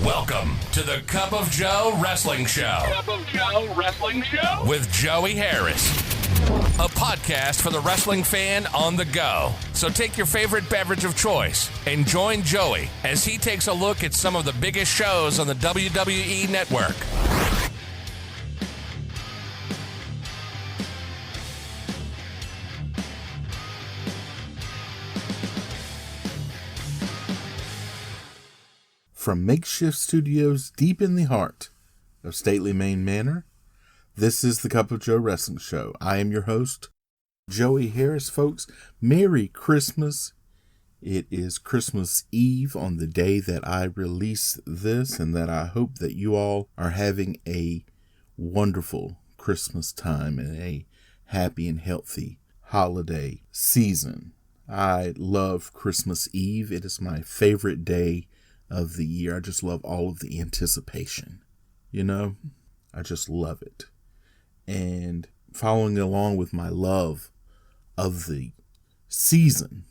Welcome to the Cup of Joe Wrestling Show. Cup of Joe Wrestling Show? With Joey Harris. A podcast for the wrestling fan on the go. So take your favorite beverage of choice and join Joey as he takes a look at some of the biggest shows on the WWE Network. From makeshift studios deep in the heart of stately Maine Manor, this is the Cup of Joe Wrestling Show. I am your host, Joey Harris. Folks, Merry Christmas. It is Christmas Eve on the day that I release this, and that I hope that you all are having a wonderful Christmas time and a happy and healthy holiday season. I love Christmas Eve. It is my favorite day of the year. I just love all of the anticipation. You know, I just love it. And following along with my love of the season,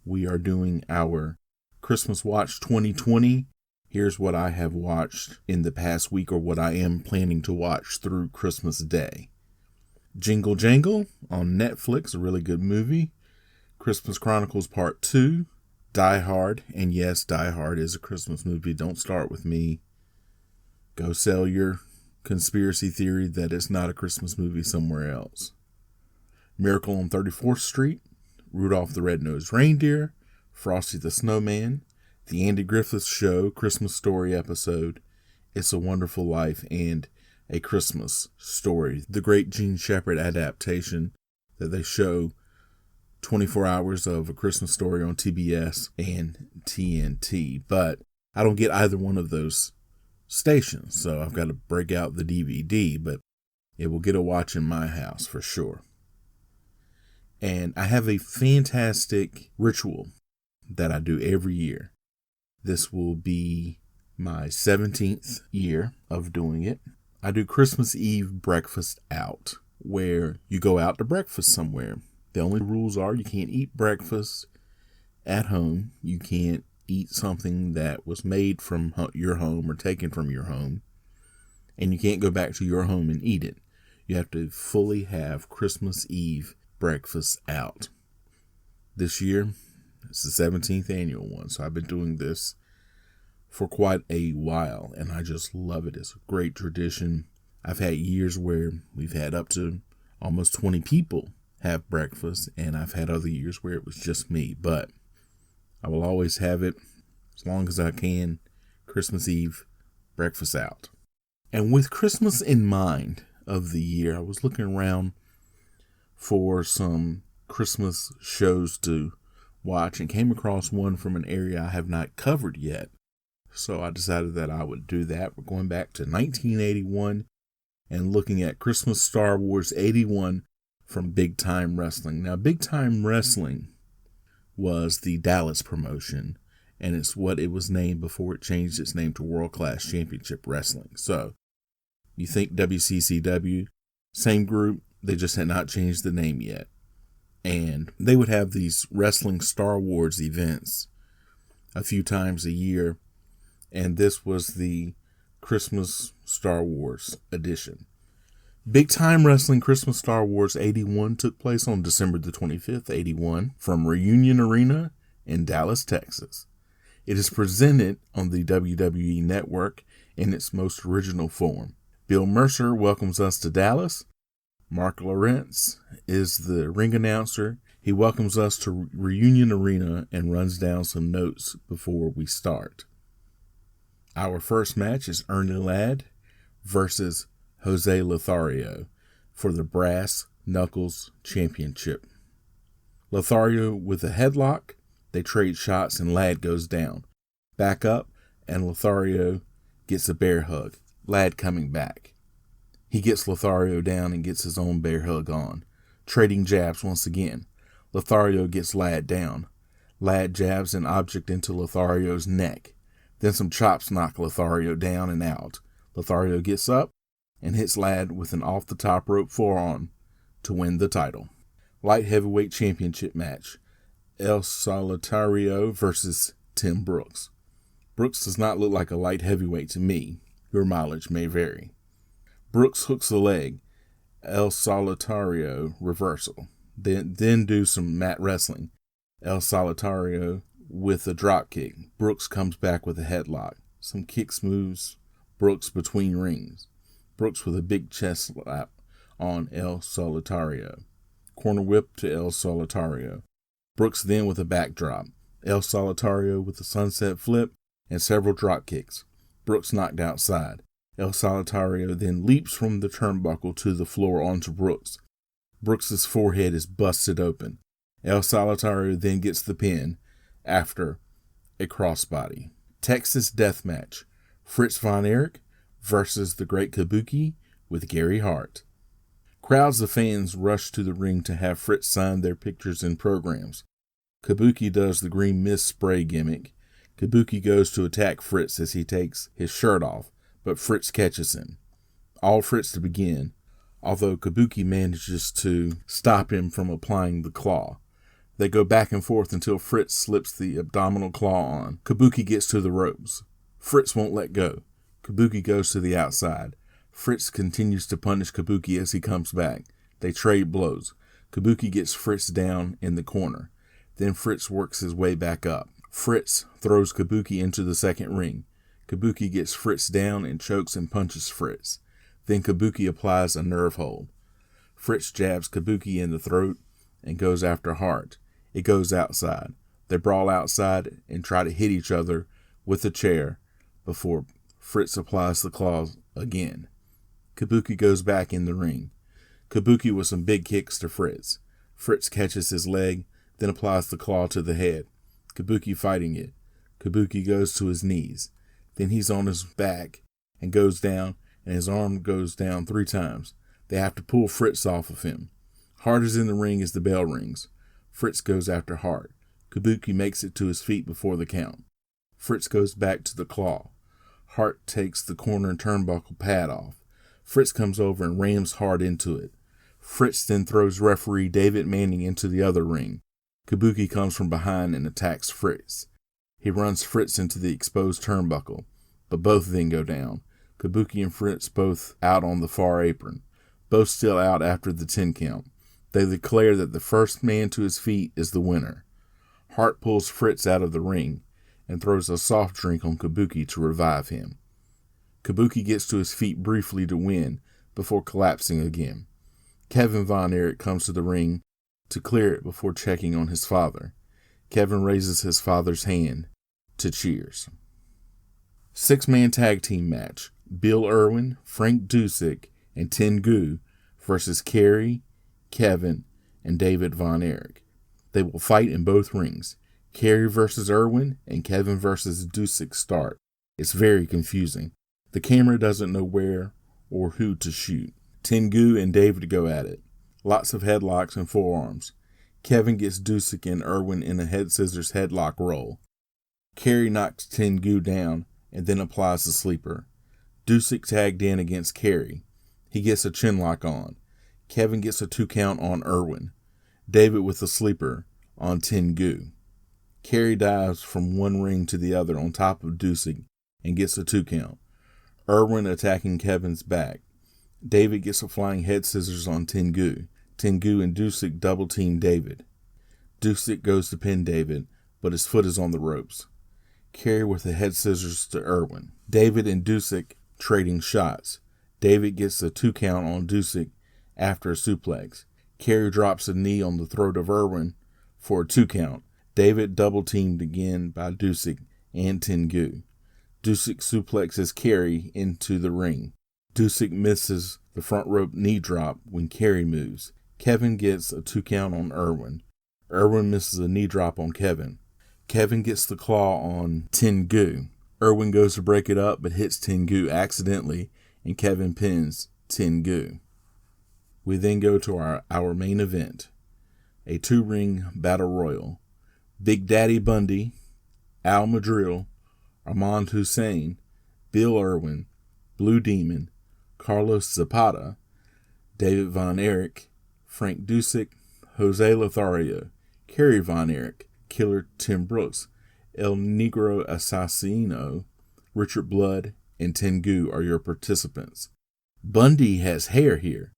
we are doing our Christmas Watch 2020. Here's what I have watched in the past week, or what I am planning to watch through Christmas Day. Jingle Jangle on Netflix, a really good movie. Christmas Chronicles Part 2. Die Hard, and yes, Die Hard is a Christmas movie. Don't start with me. Go sell your conspiracy theory that it's not a Christmas movie somewhere else. Miracle on 34th Street, Rudolph the Red-Nosed Reindeer, Frosty the Snowman, The Andy Griffith Show Christmas Story episode, It's a Wonderful Life, and A Christmas Story, the great Gene Shepard adaptation that they show 24 hours of A Christmas Story on TBS and TNT. But I don't get either one of those stations, so I've got to break out the DVD, but it will get a watch in my house for sure. And I have a fantastic ritual that I do every year. This will be my 17th year of doing it. I do Christmas Eve breakfast out, where you go out to breakfast somewhere. The only rules are you can't eat breakfast at home. You can't eat something that was made from your home or taken from your home. And you can't go back to your home and eat it. You have to fully have Christmas Eve breakfast out. This year, it's the 17th annual one. So I've been doing this for quite a while, and I just love it. It's a great tradition. I've had years where we've had up to almost 20 people have breakfast, and I've had other years where it was just me, but I will always have it as long as I can. Christmas Eve breakfast out. And with Christmas in mind of the year, I was looking around for some Christmas shows to watch and came across one from an area I have not covered yet. So I decided that I would do that. We're going back to 1981 and looking at Christmas Star Wars 81 from Big Time Wrestling. Now, Big Time Wrestling was the Dallas promotion, and it's what it was named before it changed its name to World Class Championship Wrestling. So, you think WCCW, same group, they just had not changed the name yet. And they would have these wrestling Star Wars events a few times a year, and this was the Christmas Star Wars edition. Big Time Wrestling Christmas Star Wars 81 took place on December the 25th, 81, from Reunion Arena in Dallas, Texas. It is presented on the WWE Network in its most original form. Bill Mercer welcomes us to Dallas. Mark Lawrence is the ring announcer. He welcomes us to Reunion Arena and runs down some notes before we start. Our first match is Ernie Ladd versus Jose Lothario for the Brass Knuckles Championship. Lothario with a headlock, they trade shots and Ladd goes down. Back up, and Lothario gets a bear hug. Ladd coming back. He gets Lothario down and gets his own bear hug on. Trading jabs once again. Lothario gets Ladd down. Ladd jabs an object into Lothario's neck. Then some chops knock Lothario down and out. Lothario gets up and hits Ladd with an off-the-top rope forearm to win the title. Light Heavyweight Championship match. El Solitario versus Tim Brooks. Brooks does not look like a light heavyweight to me. Your mileage may vary. Brooks hooks the leg. El Solitario reversal. Then do some mat wrestling. El Solitario with a drop kick. Brooks comes back with a headlock. Some kicks moves Brooks between rings. Brooks with a big chest slap on El Solitario. Corner whip to El Solitario. Brooks then with a backdrop. El Solitario with a sunset flip and several drop kicks. Brooks knocked outside. El Solitario then leaps from the turnbuckle to the floor onto Brooks. Brooks's forehead is busted open. El Solitario then gets the pin after a crossbody. Texas Death Match. Fritz von Erich versus the Great Kabuki with Gary Hart. Crowds of fans rush to the ring to have Fritz sign their pictures and programs. Kabuki does the green mist spray gimmick. Kabuki goes to attack Fritz as he takes his shirt off, but Fritz catches him. All Fritz to begin, although Kabuki manages to stop him from applying the claw. They go back and forth until Fritz slips the abdominal claw on. Kabuki gets to the ropes. Fritz won't let go. Kabuki goes to the outside. Fritz continues to punish Kabuki as he comes back. They trade blows. Kabuki gets Fritz down in the corner. Then Fritz works his way back up. Fritz throws Kabuki into the second ring. Kabuki gets Fritz down and chokes and punches Fritz. Then Kabuki applies a nerve hold. Fritz jabs Kabuki in the throat and goes after Hart. It goes outside. They brawl outside and try to hit each other with a chair before Fritz applies the claws again. Kabuki goes back in the ring. Kabuki with some big kicks to Fritz. Fritz catches his leg, then applies the claw to the head. Kabuki fighting it. Kabuki goes to his knees. Then he's on his back and goes down, and his arm goes down 3 times. They have to pull Fritz off of him. Hart is in the ring as the bell rings. Fritz goes after Hart. Kabuki makes it to his feet before the count. Fritz goes back to the claw. Hart takes the corner turnbuckle pad off. Fritz comes over and rams Hart into it. Fritz then throws referee David Manning into the other ring. Kabuki comes from behind and attacks Fritz. He runs Fritz into the exposed turnbuckle, but both then go down. Kabuki and Fritz both out on the far apron, both still out after the 10 count. They declare that the first man to his feet is the winner. Hart pulls Fritz out of the ring and throws a soft drink on Kabuki to revive him. Kabuki gets to his feet briefly to win before collapsing again. Kevin Von Erich comes to the ring to clear it before checking on his father. Kevin raises his father's hand to cheers. 6-man tag team match. Bill Irwin, Frank Dusek, and Tengu versus Kerry, Kevin, and David Von Erich. They will fight in both rings. Kerry versus Irwin and Kevin versus Dusek start. It's very confusing. The camera doesn't know where or who to shoot. Tengu and David go at it. Lots of headlocks and forearms. Kevin gets Dusek and Irwin in a head scissors headlock roll. Kerry knocks Tengu down and then applies the sleeper. Dusek tagged in against Kerry. He gets a chinlock on. Kevin gets a 2 count on Irwin. David with a sleeper on Tengu. Kerry dives from one ring to the other on top of Dusek and gets a 2 count. Irwin attacking Kevin's back. David gets a flying head scissors on Tengu. Tengu and Dusek double team David. Dusek goes to pin David, but his foot is on the ropes. Kerry with the head scissors to Irwin. David and Dusek trading shots. David gets a 2 count on Dusek after a suplex. Kerry drops a knee on the throat of Irwin for a 2 count. David double teamed again by Dusek and Tengu. Dusek suplexes Kerry into the ring. Dusek misses the front rope knee drop when Kerry moves. Kevin gets a 2 count on Irwin. Irwin misses a knee drop on Kevin. Kevin gets the claw on Tengu. Irwin goes to break it up but hits Tengu accidentally, and Kevin pins Tengu. We then go to our main event, a 2-ring battle royal. Big Daddy Bundy, Al Madril, Armand Hussein, Bill Irwin, Blue Demon, Carlos Zapata, David Von Erich, Frank Dusek, Jose Lothario, Kerry Von Erich, Killer Tim Brooks, El Negro Assassino, Richard Blood, and Tengu are your participants. Bundy has hair here.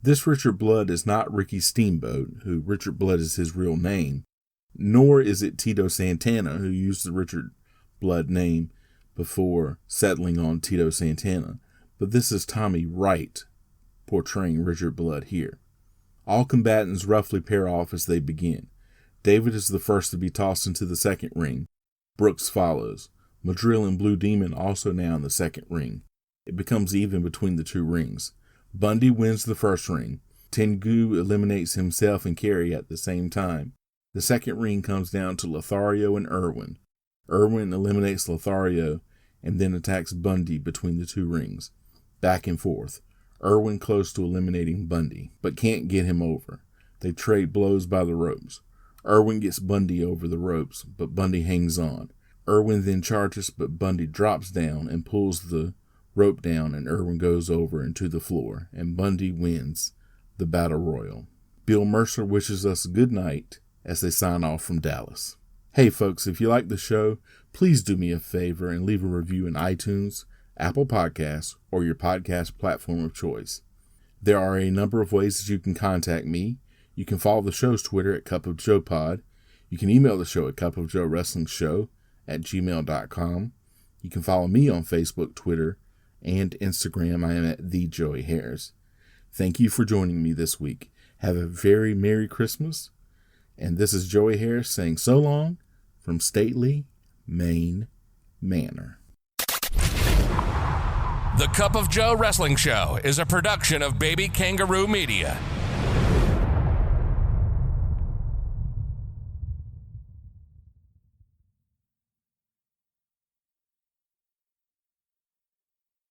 This Richard Blood is not Ricky Steamboat, who Richard Blood is his real name, nor is it Tito Santana, who used the Richard Blood name before settling on Tito Santana, but this is Tommy Wright portraying Richard Blood here. All combatants roughly pair off as they begin. David is the first to be tossed into the second ring. Brooks follows. Madrill and Blue Demon also now in the second ring. It becomes even between the two rings. Bundy wins the first ring. Tengu eliminates himself and Kerry at the same time. The second ring comes down to Lothario and Irwin. Irwin eliminates Lothario and then attacks Bundy between the two rings. Back and forth. Irwin close to eliminating Bundy, but can't get him over. They trade blows by the ropes. Irwin gets Bundy over the ropes, but Bundy hangs on. Irwin then charges, but Bundy drops down and pulls the rope down, and Irwin goes over into the floor, and Bundy wins the Battle Royal. Bill Mercer wishes us good night as they sign off from Dallas. Hey folks, if you like the show, please do me a favor and leave a review in iTunes, Apple Podcasts, or your podcast platform of choice. There are a number of ways that you can contact me. You can follow the show's Twitter at Cup of Joe Pod. You can email the show at cupofjoewrestlingshow@gmail.com. You can follow me on Facebook, Twitter, and Instagram. I am at The Joey Harris. Thank you for joining me this week. Have a very Merry Christmas. And this is Joey Harris saying so long from Stately Maine Manor. The Cup of Joe Wrestling Show is a production of Baby Kangaroo Media.